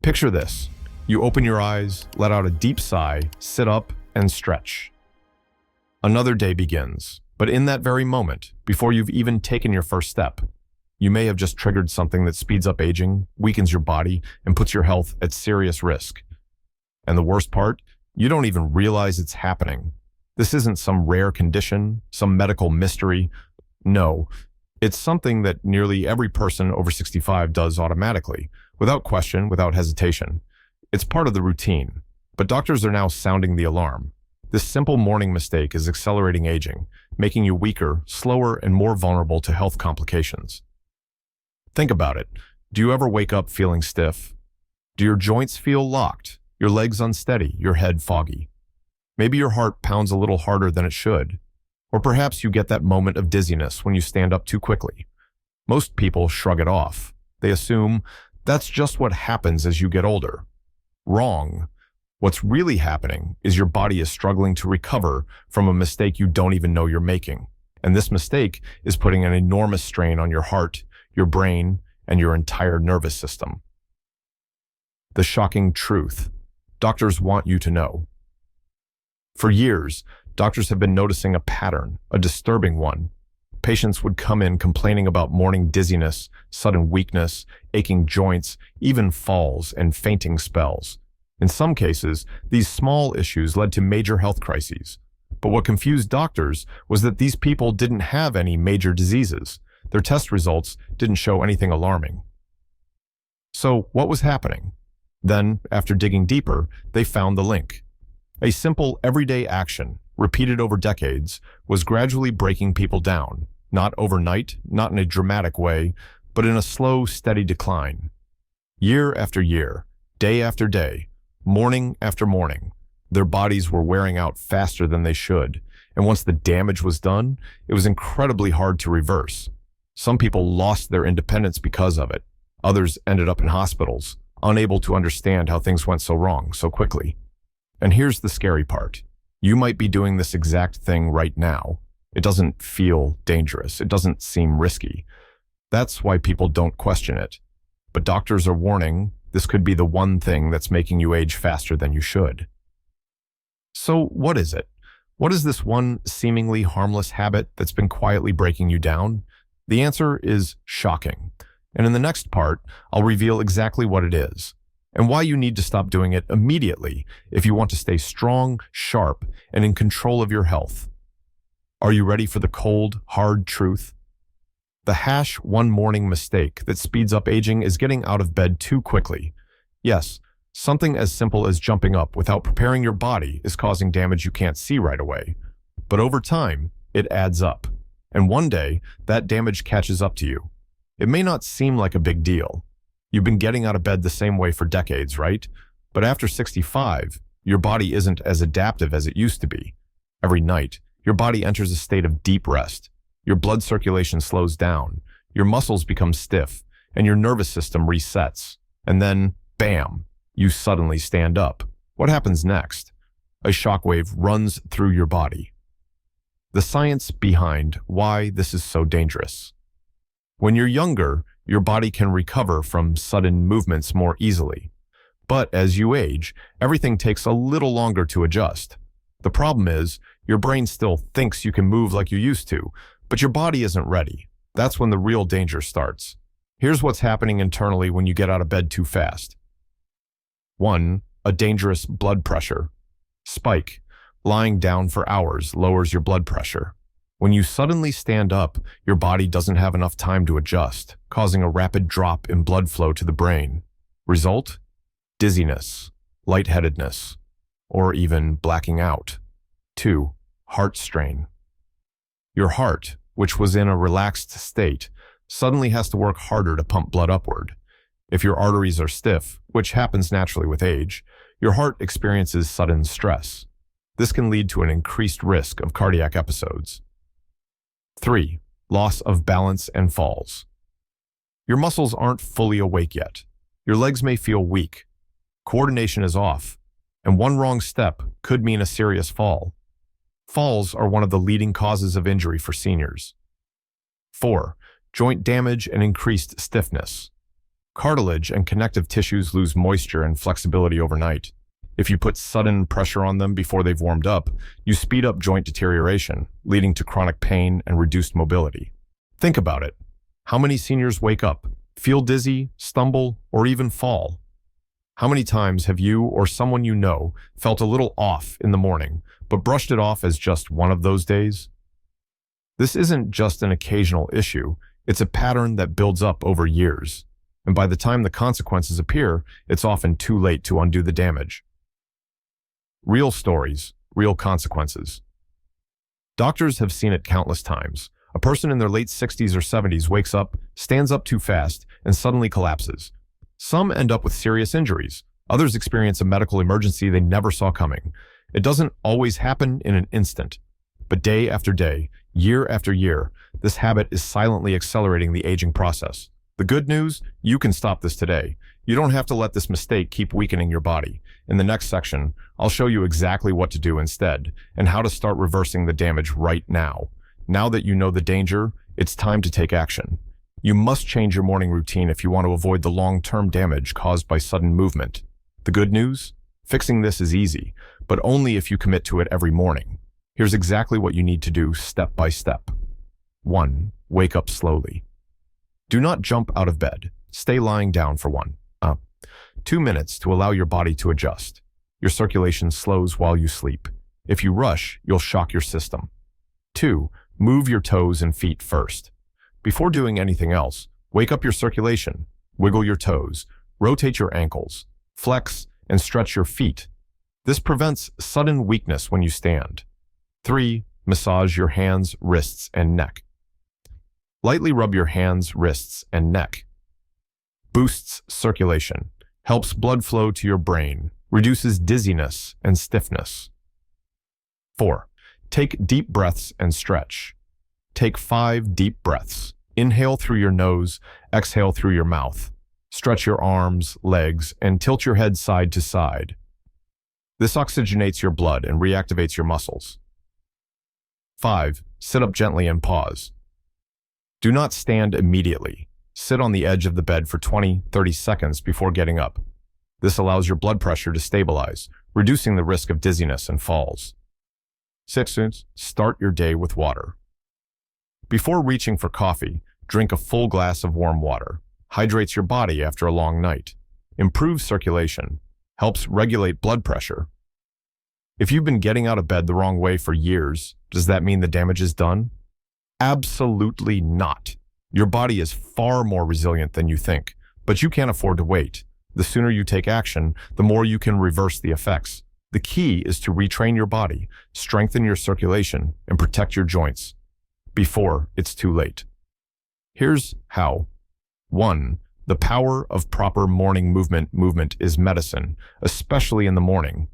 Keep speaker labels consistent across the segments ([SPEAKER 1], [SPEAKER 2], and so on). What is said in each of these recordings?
[SPEAKER 1] Picture this. You open your eyes, let out a deep sigh, sit up, and stretch. Another day begins, but in that very moment, before you've even taken your first step, you may have just triggered something that speeds up aging, weakens your body, and puts your health at serious risk. And the worst part, you don't even realize it's happening. This isn't some rare condition, some medical mystery. No, it's something that nearly every person over 65 does automatically, without question, without hesitation. It's part of the routine, but doctors are now sounding the alarm. This simple morning mistake is accelerating aging, making you weaker, slower, and more vulnerable to health complications. Think about it. Do you ever wake up feeling stiff? Do your joints feel locked, your legs unsteady, your head foggy? Maybe your heart pounds a little harder than it should. Or perhaps you get that moment of dizziness when you stand up too quickly. Most people shrug it off. They assume that's just what happens as you get older. Wrong. What's really happening is your body is struggling to recover from a mistake you don't even know you're making. And this mistake is putting an enormous strain on your heart, your brain, and your entire nervous system. The shocking truth. Doctors want you to know. For years, doctors have been noticing a pattern, a disturbing one. Patients would come in complaining about morning dizziness, sudden weakness, aching joints, even falls and fainting spells. In some cases, these small issues led to major health crises. But what confused doctors was that these people didn't have any major diseases. Their test results didn't show anything alarming. So what was happening? Then, after digging deeper, they found the link. A simple, everyday action, repeated over decades, was gradually breaking people down. Not overnight, not in a dramatic way, but in a slow, steady decline. Year after year, day after day, morning after morning, their bodies were wearing out faster than they should, and once the damage was done, it was incredibly hard to reverse. Some people lost their independence because of it. Others ended up in hospitals, unable to understand how things went so wrong so quickly. And here's the scary part. You might be doing this exact thing right now. It doesn't feel dangerous. It doesn't seem risky. That's why people don't question it. But doctors are warning this could be the one thing that's making you age faster than you should. So what is it? What is this one seemingly harmless habit that's been quietly breaking you down? The answer is shocking. And in the next part, I'll reveal exactly what it is and why you need to stop doing it immediately if you want to stay strong, sharp, and in control of your health. Are you ready for the cold, hard truth? The one morning mistake that speeds up aging is getting out of bed too quickly. Yes, something as simple as jumping up without preparing your body is causing damage you can't see right away. But over time, it adds up. And one day, that damage catches up to you. It may not seem like a big deal. You've been getting out of bed the same way for decades, right? But after 65, your body isn't as adaptive as it used to be. Every night, your body enters a state of deep rest. Your blood circulation slows down, your muscles become stiff, and your nervous system resets. And then, bam, you suddenly stand up. What happens next? A shockwave runs through your body. The science behind why this is so dangerous. When you're younger, your body can recover from sudden movements more easily. But as you age, everything takes a little longer to adjust. The problem is, your brain still thinks you can move like you used to, but your body isn't ready. That's when the real danger starts. Here's what's happening internally when you get out of bed too fast. 1. A dangerous blood pressure spike. Lying down for hours lowers your blood pressure. When you suddenly stand up, your body doesn't have enough time to adjust, causing a rapid drop in blood flow to the brain. Result? Dizziness, lightheadedness, or even blacking out. 2. Heart strain. Your heart, which was in a relaxed state, suddenly has to work harder to pump blood upward. If your arteries are stiff, which happens naturally with age, your heart experiences sudden stress. This can lead to an increased risk of cardiac episodes. 3. Loss of balance and falls. Your muscles aren't fully awake yet. Your legs may feel weak. Coordination is off, and one wrong step could mean a serious fall. Falls are one of the leading causes of injury for seniors. 4. Joint damage and increased stiffness. Cartilage and connective tissues lose moisture and flexibility overnight. If you put sudden pressure on them before they've warmed up, you speed up joint deterioration, leading to chronic pain and reduced mobility. Think about it. How many seniors wake up, feel dizzy, stumble, or even fall? How many times have you or someone you know felt a little off in the morning, but brushed it off as just one of those days? This isn't just an occasional issue, it's a pattern that builds up over years. And by the time the consequences appear, it's often too late to undo the damage. Real stories, real consequences. Doctors have seen it countless times. A person in their late 60s or 70s wakes up, stands up too fast, and suddenly collapses. Some end up with serious injuries. Others experience a medical emergency they never saw coming. It doesn't always happen in an instant. But day after day, year after year, this habit is silently accelerating the aging process. The good news, you can stop this today. You don't have to let this mistake keep weakening your body. In the next section, I'll show you exactly what to do instead and how to start reversing the damage right now. Now that you know the danger, it's time to take action. You must change your morning routine if you want to avoid the long-term damage caused by sudden movement. The good news? Fixing this is easy, but only if you commit to it every morning. Here's exactly what you need to do step by step. 1. Wake up slowly. Do not jump out of bed. Stay lying down for 2 minutes to allow your body to adjust. Your circulation slows while you sleep. If you rush, you'll shock your system. 2. Move your toes and feet first. Before doing anything else, wake up your circulation. Wiggle your toes. Rotate your ankles. Flex and stretch your feet. This prevents sudden weakness when you stand. 3. Massage your hands, wrists, and neck. Lightly rub your hands, wrists, and neck. Boosts circulation, helps blood flow to your brain, reduces dizziness and stiffness. 4. Take deep breaths and stretch. Take 5 deep breaths. Inhale through your nose, exhale through your mouth. Stretch your arms, legs, and tilt your head side to side. This oxygenates your blood and reactivates your muscles. 5. Sit up gently and pause. Do not stand immediately. Sit on the edge of the bed for 20-30 seconds before getting up. This allows your blood pressure to stabilize, reducing the risk of dizziness and falls. 6. Start your day with water. Before reaching for coffee, drink a full glass of warm water. Hydrates your body after a long night. Improves circulation. Helps regulate blood pressure. If you've been getting out of bed the wrong way for years, does that mean the damage is done? Absolutely not. Your body is far more resilient than you think, but you can't afford to wait. The sooner you take action, the more you can reverse the effects. The key is to retrain your body, strengthen your circulation, and protect your joints before it's too late. Here's how. 1. The power of proper morning movement. Movement is medicine, especially in the morning.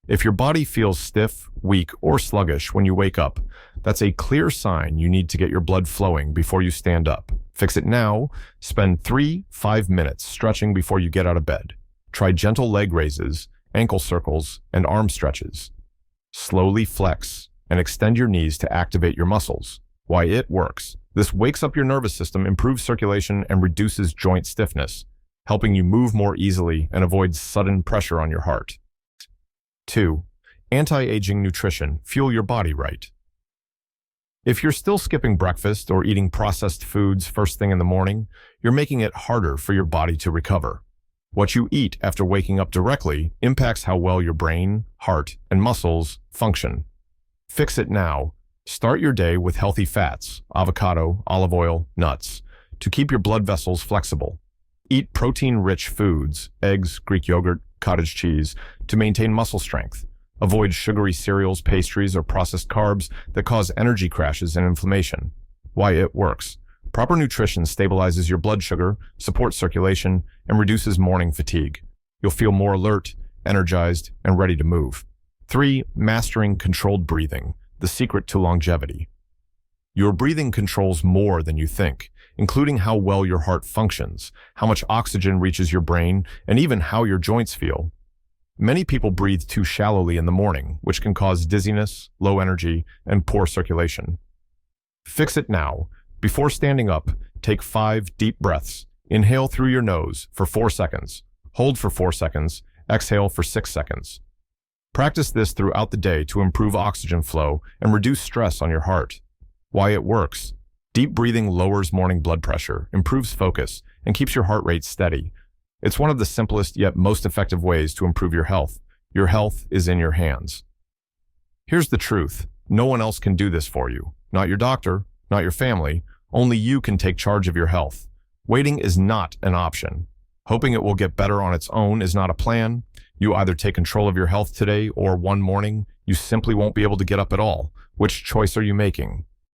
[SPEAKER 1] If your body feels stiff, weak, or sluggish when you wake up, that's a clear sign you need to get your blood flowing before you stand up. Fix it now. Spend 3-5 minutes stretching before you get out of bed. Try gentle leg raises, ankle circles, and arm stretches. Slowly flex and extend your knees to activate your muscles. Why it works. This wakes up your nervous system, improves circulation, and reduces joint stiffness, helping you move more easily and avoid sudden pressure on your heart. 2. Anti-aging nutrition. Fuel your body right. If you're still skipping breakfast or eating processed foods first thing in the morning, you're making it harder for your body to recover. What you eat after waking up directly impacts how well your brain, heart, and muscles function. Fix it now. Start your day with healthy fats, avocado, olive oil, nuts, to keep your blood vessels flexible. Eat protein-rich foods, eggs, Greek yogurt, cottage cheese, to maintain muscle strength. Avoid sugary cereals, pastries, or processed carbs that cause energy crashes and inflammation. Why it works. Proper nutrition stabilizes your blood sugar, supports circulation, and reduces morning fatigue. You'll feel more alert, energized, and ready to move. 3. Mastering controlled breathing. The secret to longevity. Your breathing controls more than you think, including how well your heart functions, how much oxygen reaches your brain, and even how your joints feel. Many people breathe too shallowly in the morning, which can cause dizziness, low energy, and poor circulation. Fix it now. Before standing up, take 5 deep breaths. Inhale through your nose for 4 seconds. Hold for 4 seconds. Exhale for 6 seconds. Practice this throughout the day to improve oxygen flow and reduce stress on your heart. Why it works. Deep breathing lowers morning blood pressure, improves focus, and keeps your heart rate steady. It's one of the simplest yet most effective ways to improve your health. Your health is in your hands. Here's the truth. No one else can do this for you. Not your doctor, not your family. Only you can take charge of your health. Waiting is not an option. Hoping it will get better on its own is not a plan. You either take control of your health today or one morning, you simply won't be able to get up at all. Which choice are you making?